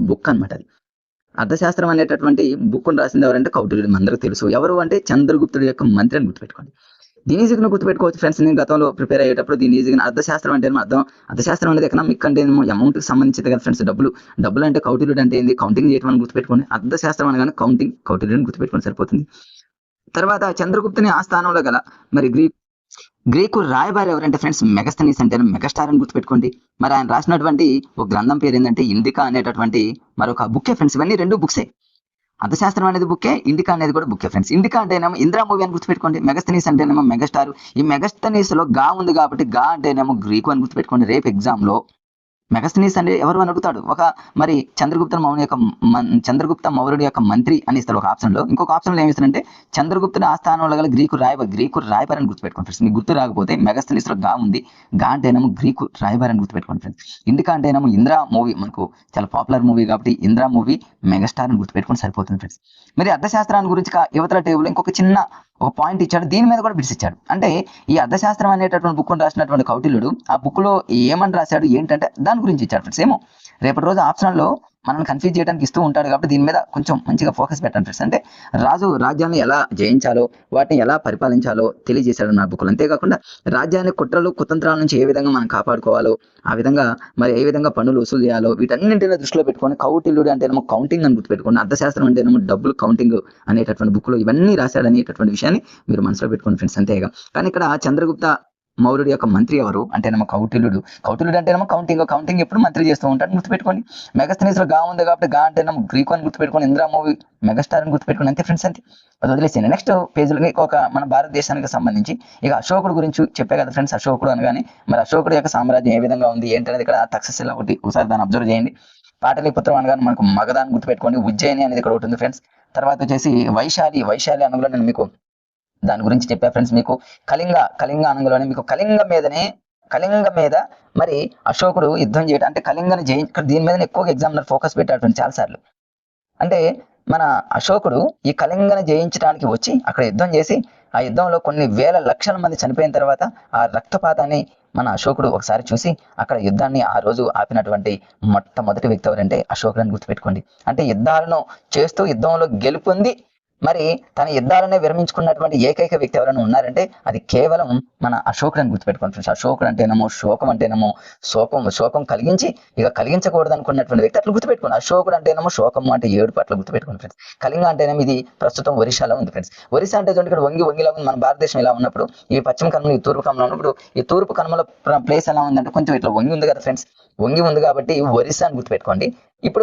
Book అనమాట అది. అర్థశాస్త్రం అనేటటువంటి బుక్‌ని రాసింది ఎవరంటే కౌటిల్యుడు మనందరికీ తెలుసు. ఎవరు అంటే చంద్రగుప్తుడి యొక్క మంత్రి అని గుర్తుపెట్టుకోండి. దీన్ని ఈజీగానే గుర్తుపెట్టుకోవచ్చు ఫ్రెండ్స్. నేను గతంలో ప్రిపేర్ అయ్యేటప్పుడు దీన్ని ఈజీగానే అర్థశాస్త్రం అంటే అర్థం అర్థశాస్త్రం అనేది ఎకనామిక్ అంటే ఏమో అమౌంట్‌కి సంబంధించింది కదా ఫ్రెండ్స్. డబ్బులు అంటే కౌటిల్యుడు అంటే ఏంది? కౌంటింగ్ చేయటం అని గుర్తుపెట్టుకోండి. అర్థశాస్త్రం అనగానే కౌంటింగ్ కౌటిల్యుడిని గుర్తుపెట్టుకోండి సరిపోతుంది. తర్వాత చంద్రగుప్తుని ఆ స్థానంలో గల మరి గ్రీకు రాయబారి ఎవరంటే ఫ్రెండ్స్ మెగస్తనీస్ అంటే మెగాస్టార్ అని గుర్తుపెట్టుకోండి. మరి ఆయన రాసినటువంటి ఒక గ్రంథం పేరు ఏంటంటే ఇండికా అనేటటువంటి మరొక బుక్కే ఫ్రెండ్స్. ఇవన్నీ 2 బుక్సే. అర్థశాస్త్రం అనేది బుక్కే, ఇండికా అనేది కూడా బుక్కే ఫ్రెండ్స్. ఇండికా అంటేనేమో ఇంద్రా మూవీ అని గుర్తుపెట్టుకోండి. మెగస్తనీస్ అంటేనేమో మెగాస్టార్. ఈ మెగస్తనీస్ లో గా ఉంది కాబట్టి గా అంటేనేమో గ్రీకు అని గుర్తుపెట్టుకోండి. రేపు ఎగ్జామ్ లో మెగస్తనీస్ అంటే ఎవరు అని అడుగుతాడు. ఒక మరి చంద్రగుప్త మౌర్యుడి యొక్క మంత్రి అని ఇస్తాడు ఒక ఆప్షన్ లో. ఇంకొక ఆప్షన్ లో ఏమి ఇస్తాడంటే చంద్రగుప్తుని ఆస్థానంలో గల గ్రీకు రాయబారి అని గుర్తుపెట్టుకోండి ఫ్రెండ్స్. మీకు గుర్తు రాకపోతే మెగస్తనీస్ లో గా ఉంది. గా అంటేనేమో గ్రీకు రాయబారి అని గుర్తుపెట్టుకోండి ఫ్రెండ్స్. ఇండికా అంటేనేమో ఇంద్రా మూవీ, మనకు చాలా పాపులర్ మూవీ కాబట్టి ఇంద్రా మూవీ, మెగాస్టార్ అని గుర్తుపెట్టుకొని సరిపోతుంది ఫ్రెండ్స్. మరి అర్థశాస్త్రాన్ని గురించి యువతల టేబుల్ ఇంకొక చిన్న ఒక పాయింట్ ఇచ్చాడు. దీని మీద కూడా బిట్స్ ఇచ్చాడు. అంటే ఈ అర్థశాస్త్రం అనేటటువంటి బుక్ రాసినటువంటి కౌటిల్యుడు ఆ బుక్ లో ఏమని రాశాడు ఏంటంటే దాని గురించి ఇచ్చాడు ఫ్రెండ్స్. ఏమో రేపటి రోజు ఆప్షన్ లో మనల్ని కన్ఫ్యూజ్ చేయడానికి ఇస్తూ ఉంటాడు కాబట్టి దీని మీద కొంచెం మంచిగా ఫోకస్ పెట్టండి ఫ్రెండ్స్. అంటే రాజ్యాన్ని ఎలా జయించాలో, వాటిని ఎలా పరిపాలించాలో తెలియజేశాడు నా బుక్లో. అంతేకాకుండా రాజ్యాన్ని కుట్రలు కుతంత్రాల నుంచి ఏ విధంగా మనం కాపాడుకోవాలో, ఆ విధంగా మరి ఏ విధంగా పన్నులు వసూలు చేయాలో వీటన్నింటినీ దృష్టిలో పెట్టుకొని కౌటిల్యుడు అంటేనేమో కౌంటింగ్ అని గుర్తుపెట్టుకోండి. అర్థశాస్త్రం అంటేనేమో డబ్బులు కౌంటింగ్ అనేటటువంటి బుక్ లో ఇవన్నీ రాశాడు అనేటటువంటి విషయాన్ని మీరు మనసులో పెట్టుకోండి ఫ్రెండ్స్. అంతేగా కానీ ఇక్కడ చంద్రగుప్త మౌర్యుడి యొక్క మంత్రి ఎవరు అంటేనేమో కౌటిల్యుడు అంటేనేమో కౌంటింగ్ ఎప్పుడు మంత్రి చేస్తూ ఉంటాడు గుర్తుపెట్టుకోండి. మెగాస్తనీస్ లో గా ఉంది కాబట్టి గా అంటేనేమో గ్రీకు అని గుర్తుపెట్టుకోండి. ఇంద్రా మూవీ మెగాస్టార్ అని గుర్తుపెట్టుకోండి. అంతే ఫ్రెండ్స్, అంతే. అది వదిలేసేయండి. నెక్స్ట్ పేజీలో ఒక మన భారతదేశానికి సంబంధించి ఇక అశోకుడు గురించి చెప్పే కదా ఫ్రెండ్స్. అశోకుడు అనగానే మరి అశోకుడు యొక్క సామ్రాజ్యం ఏ విధంగా ఉంది ఏంటనేది ఇక్కడ తక్షశిల ఒకసారి దాన్ని అబ్జర్వ్ చేయండి. పాటలీపుత్రం అనగానే మనకు మగధాన్ని గుర్తుపెట్టుకోండి. ఉజ్జయిని అనేది ఇక్కడ ఒకటి ఉంది ఫ్రెండ్స్. తర్వాత వచ్చేసి వైశాలి అనగా నేను మీకు దాని గురించి చెప్పా ఫ్రెండ్స్. మీకు కళింగ అనగానే మీకు కళింగ మీద మరి అశోకుడు యుద్ధం చేయడం అంటే కళింగని ఇక్కడ దీని మీద ఎక్కువగా ఎగ్జామినర్ ఫోకస్ పెట్టాడు చాలా సార్లు. అంటే మన అశోకుడు ఈ కళింగని జయించడానికి వచ్చి అక్కడ యుద్ధం చేసి ఆ యుద్ధంలో కొన్ని వేల లక్షల మంది చనిపోయిన తర్వాత ఆ రక్తపాతాన్ని మన అశోకుడు ఒకసారి చూసి అక్కడ యుద్ధాన్ని ఆ రోజు ఆపినటువంటి మొట్టమొదటి వ్యక్తి ఎవరంటే అశోకుడు అని గుర్తుపెట్టుకోండి. అంటే యుద్ధాలను చేస్తూ యుద్ధంలో గెలుపొంది మరి తన యుద్ధాలనే విరమించుకున్నటువంటి ఏకైక వ్యక్తి ఎవరైనా ఉన్నారంటే అది కేవలం మన అశోకుడు అని గుర్తుపెట్టుకోండి ఫ్రెండ్స్. అశోకుడు అంటేనేమో శోకం కలిగించి ఇక కలిగించకూడదు అనుకున్నటువంటి వ్యక్తి అట్లా గుర్తుపెట్టుకోండి. అశోకుడు అంటేనేమో శోకము అంటే ఏడుపు అట్లా గుర్తుపెట్టుకోండి ఫ్రెండ్స్. కళింగ అంటేనేమో ఇది ప్రస్తుతం ఒరిస్సాలో ఉంది ఫ్రెండ్స్. ఒరిస్సా అంటే చూడండి ఇక్కడ వంగిలా ఉంది. మన భారతదేశం ఇలా ఉన్నప్పుడు ఈ పశ్చిమ కనుమలు ఈ తూర్పు కనుమలు ఉన్నప్పుడు ఈ తూర్పు కనుమల ప్లేస్ ఎలా ఉందంటే కొంచెం ఇట్లా వంగి ఉంది కదా ఫ్రెండ్స్. వంగి ఉంది కాబట్టి ఒరిస్సా అని గుర్తుపెట్టుకోండి. ఇప్పుడు